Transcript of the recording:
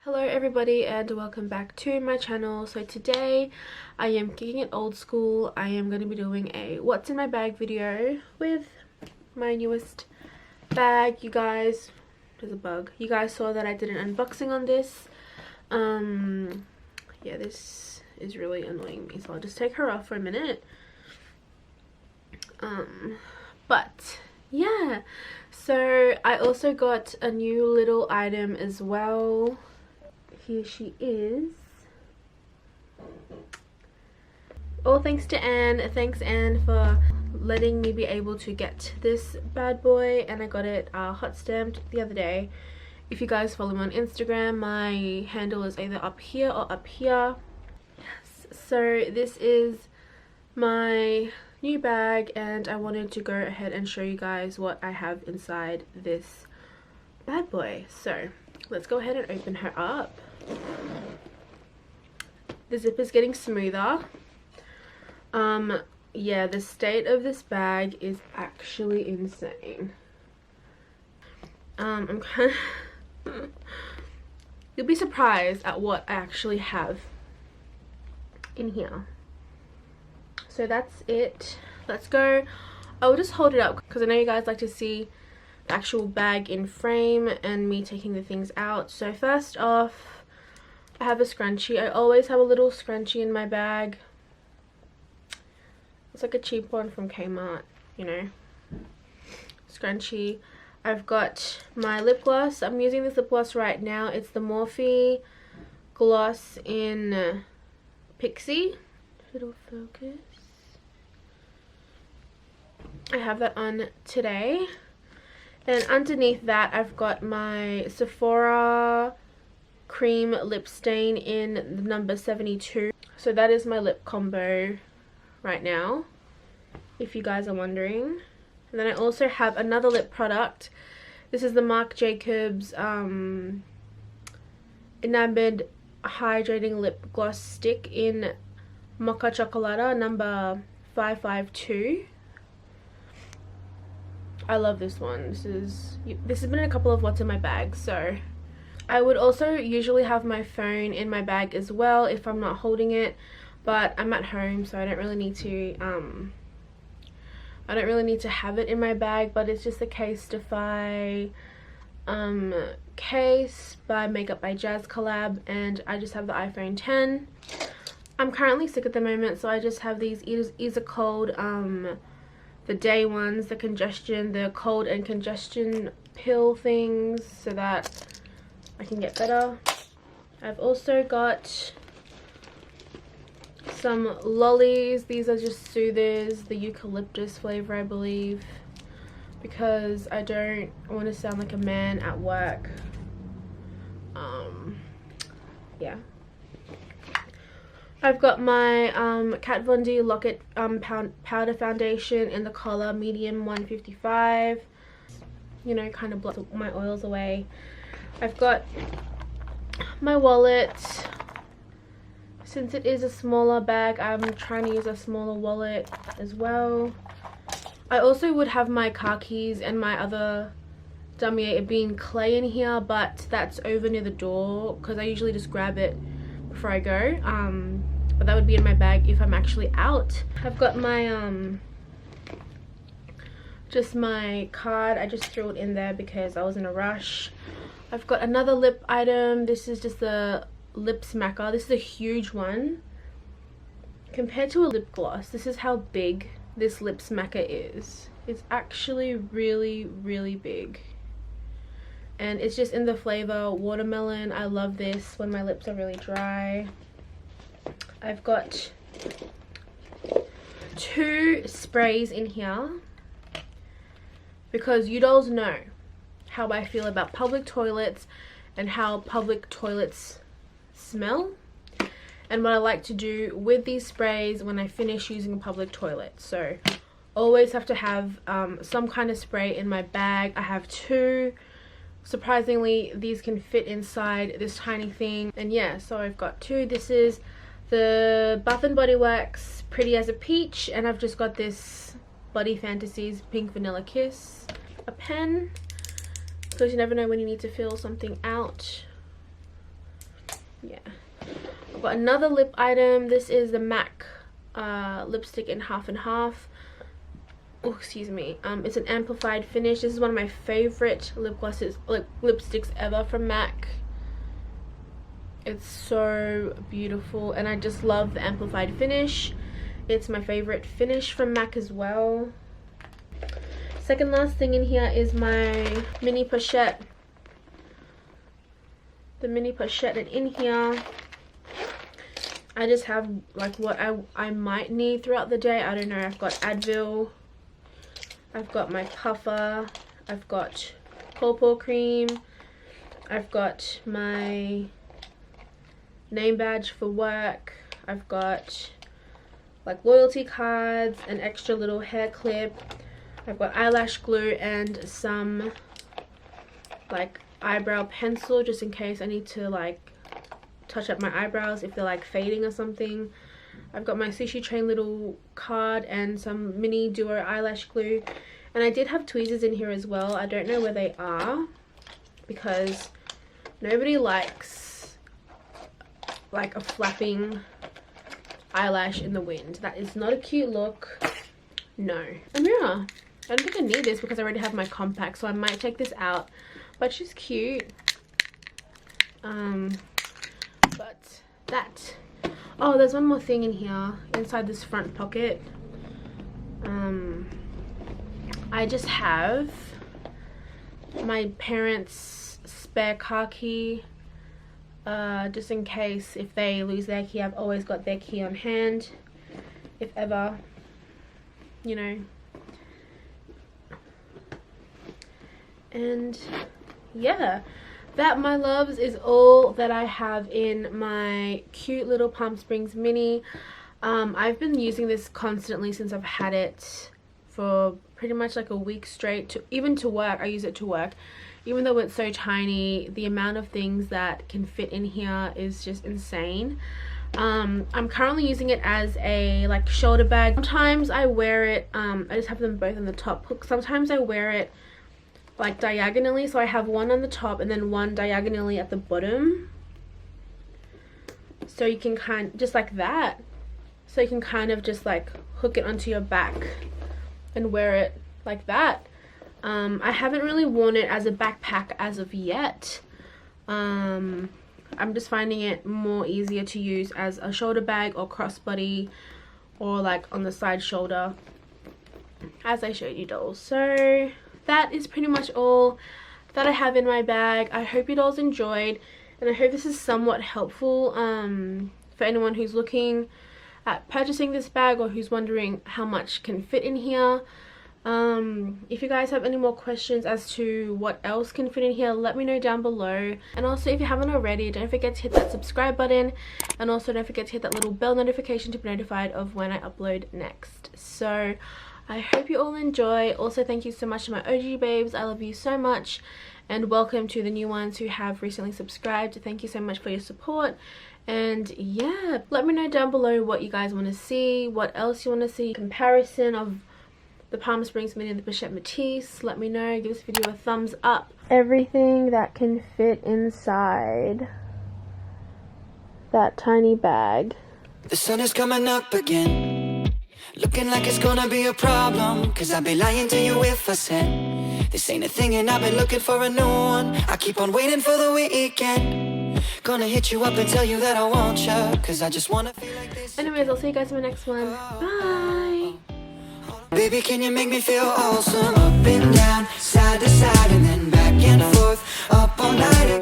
Hello everybody and welcome back to my channel. So today I am kicking it old school. I am going to be doing a what's in my bag video with my newest bag. You guys, there's a bug. You guys saw that I did an unboxing on this. Yeah, this is really annoying me, so I'll just take her off for a minute. But yeah, so I also got a new little item as well. Here she is. All thanks to Anne. Thanks Anne for letting me be able to get this bad boy, and I got it hot stamped the other day. If you guys follow me on Instagram, my handle is either up here or up here. Yes, so this is my new bag and I wanted to go ahead and show you guys what I have inside this bad boy. So let's go ahead and open her up. The zip is getting smoother. Yeah, the state of this bag is actually insane. I'm kind of you'll be surprised at what I actually have in here. So that's it. Let's go. I will just hold it up because I know you guys like to see the actual bag in frame and me taking the things out. So first off, I have a scrunchie. I always have a little scrunchie in my bag. It's like a cheap one from Kmart, you know. Scrunchie. I've got my lip gloss. I'm using this lip gloss right now. It's the Morphe gloss in Pixie. It'll focus. I have that on today. And underneath that I've got my Sephora cream lip stain in number 72. So that is my lip combo right now, if you guys are wondering. And then I also have another lip product. This is the Marc Jacobs Enamored Hydrating Lip Gloss Stick in Mocha Chocolata number 552. I love this one. This has been in a couple of what's in my bag. So I would also usually have my phone in my bag as well if I'm not holding it, but I'm at home, so I don't really need to have it in my bag. But it's just a Casetify case by Makeup by Jazz collab, and I just have the iPhone 10. I'm currently sick at the moment, so I just have these Ease Cold the day ones, the cold and congestion pill things, so that I can get better. I've also got some lollies. These are just soothers, the eucalyptus flavor, I believe, because I don't want to sound like a man at work. Yeah. I've got my Kat Von D Lock-It powder foundation in the color medium 155. You know, kind of blocks my oils away. I've got my wallet. Since it is a smaller bag, I'm trying to use a smaller wallet as well. I also would have my car keys and my other Damier Bean clay in here, but that's over near the door because I usually just grab it before I go. But that would be in my bag if I'm actually out. I've got my just my card. I just threw it in there because I was in a rush. I've got another lip item. This is just the lip smacker. This is a huge one. Compared to a lip gloss, this is how big this lip smacker is. It's actually really, really big. And it's just in the flavor watermelon. I love this when my lips are really dry. I've got 2 sprays in here because you dolls know how I feel about public toilets and how public toilets smell, and what I like to do with these sprays when I finish using a public toilet. So always have to have some kind of spray in my bag. I have 2. Surprisingly, these can fit inside this tiny thing. And yeah, so I've got 2. This is the Bath & Body Works Pretty as a Peach, and I've just got this Body Fantasies Pink Vanilla Kiss. A pen, because you never know when you need to fill something out. yeah. I've got another lip item. This is the MAC lipstick in half and half. Oh, excuse me. It's an amplified finish. This is one of my favorite lip glosses, like lipsticks ever from MAC. It's so beautiful, and I just love the amplified finish. It's my favorite finish from MAC as well. Second last thing in here is my mini pochette. The mini pochette, and in here I just have like what I might need throughout the day. I don't know. I've got Advil, I've got my puffer, I've got pawpaw cream, I've got my name badge for work, I've got like loyalty cards, an extra little hair clip, I've got eyelash glue, and some like eyebrow pencil just in case I need to like touch up my eyebrows if they're like fading or something. I've got my sushi train little card and some mini duo eyelash glue, and I did have tweezers in here as well. I don't know where they are because nobody likes like a flapping eyelash in the wind. That is not a cute look. No. A mirror. I don't think I need this because I already have my compact, so I might take this out, but she's cute. But that, oh, there's one more thing in here inside this front pocket. I just have my parents' spare car key, just in case if they lose their key. I've always got their key on hand if ever, you know. And yeah, that, my loves, is all that I have in my cute little Palm Springs mini. I've been using this constantly since I've had it for pretty much like a week straight. Even to work, I use it to work. Even though it's so tiny, the amount of things that can fit in here is just insane. I'm currently using it as a like shoulder bag. Sometimes I wear it, I just have them both on the top hook. Sometimes I wear it like diagonally, so I have one on the top and then one diagonally at the bottom, so you can kind of just like that, so you can kind of just like hook it onto your back and wear it like that. I haven't really worn it as a backpack as of yet. I'm just finding it more easier to use as a shoulder bag or crossbody, or like on the side shoulder, as I showed you, dolls. So that is pretty much all that I have in my bag. I hope you dolls enjoyed, and I hope this is somewhat helpful for anyone who's looking at purchasing this bag or who's wondering how much can fit in here. If you guys have any more questions as to what else can fit in here, let me know down below. And also, if you haven't already, don't forget to hit that subscribe button, and also don't forget to hit that little bell notification to be notified of when I upload next. So I hope you all enjoy. Also, thank you so much to my OG babes. I love you so much, and welcome to the new ones who have recently subscribed. Thank you so much for your support. And yeah, let me know down below what you guys want to see, what else you want to see, comparison of the Palm Springs mini and the Pochette Metis. Let me know. Give this video a thumbs up. Everything that can fit inside that tiny bag. The sun is coming up again, looking like it's gonna be a problem, cause I'd be lying to you if I said this ain't a thing and I've been looking for a new one. I keep on waiting for the weekend, gonna hit you up and tell you that I want you, cause I just wanna feel like this. Anyways, I'll see you guys in my next one. Bye. Baby, can you make me feel awesome? Up and down,